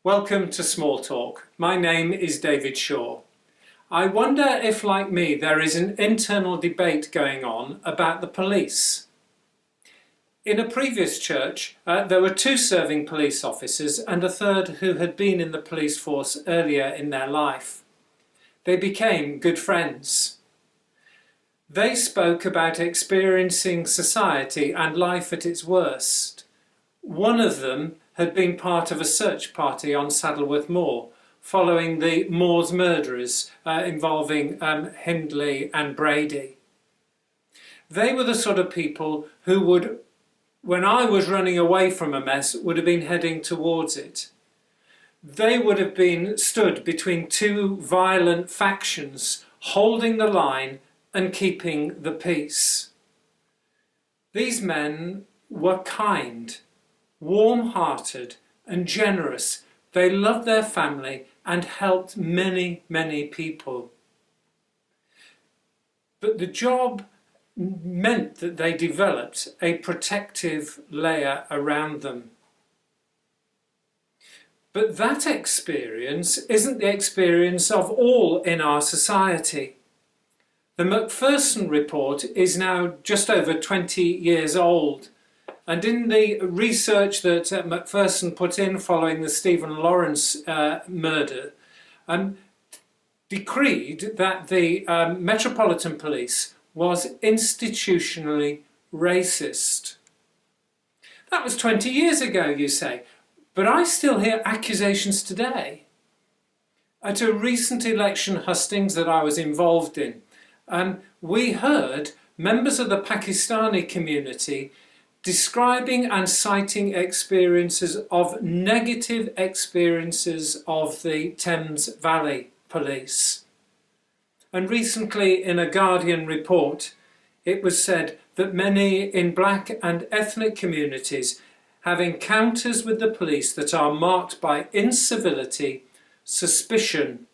Welcome to Small Talk. My name is David Shaw. I wonder if, like me, there is an internal debate going on about the police. In a previous church, there were two serving police officers and a third who had been in the police force earlier in their life. They became good friends. They spoke about experiencing society and life at its worst. One of them had been part of a search party on Saddleworth Moor following the Moors murderers involving Hindley and Brady. They were the sort of people who would, when I was running away from a mess, would have been heading towards it. They would have been stood between two violent factions, holding the line and keeping the peace. These men were kind, warm-hearted and generous. They loved their family and helped many, many people. But the job meant that they developed a protective layer around them. But that experience isn't the experience of all in our society. The Macpherson report is now just over 20 years old. And in the research that Macpherson put in following the Stephen Lawrence murder, decreed that the Metropolitan Police was institutionally racist. That was 20 years ago, you say, but I still hear accusations today. At a recent election hustings that I was involved in, we heard members of the Pakistani community describing and citing experiences of negative experiences of the Thames Valley Police. And recently in a Guardian report, it was said that many in black and ethnic communities have encounters with the police that are marked by incivility, suspicion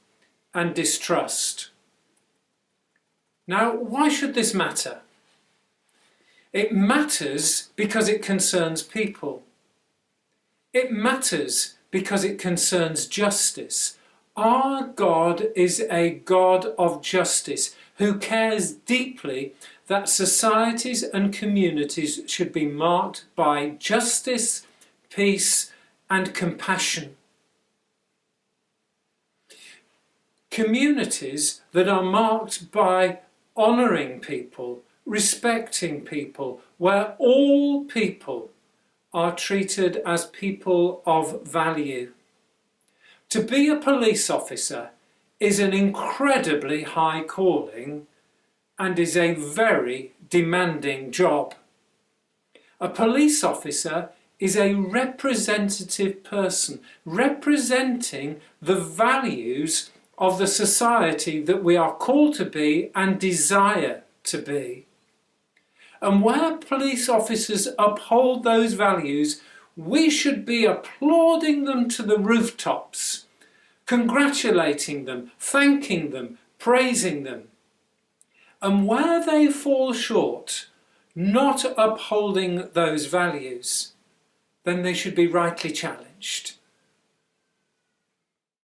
and distrust. Now, why should this matter? It matters because it concerns people. It matters because it concerns justice. Our God is a God of justice who cares deeply that societies and communities should be marked by justice, peace, and compassion. Communities that are marked by honouring people, respecting people, where all people are treated as people of value. To be a police officer is an incredibly high calling and is a very demanding job. A police officer is a representative person, representing the values of the society that we are called to be and desire to be. And where police officers uphold those values, we should be applauding them to the rooftops, congratulating them, thanking them, praising them. And where they fall short, not upholding those values, then they should be rightly challenged.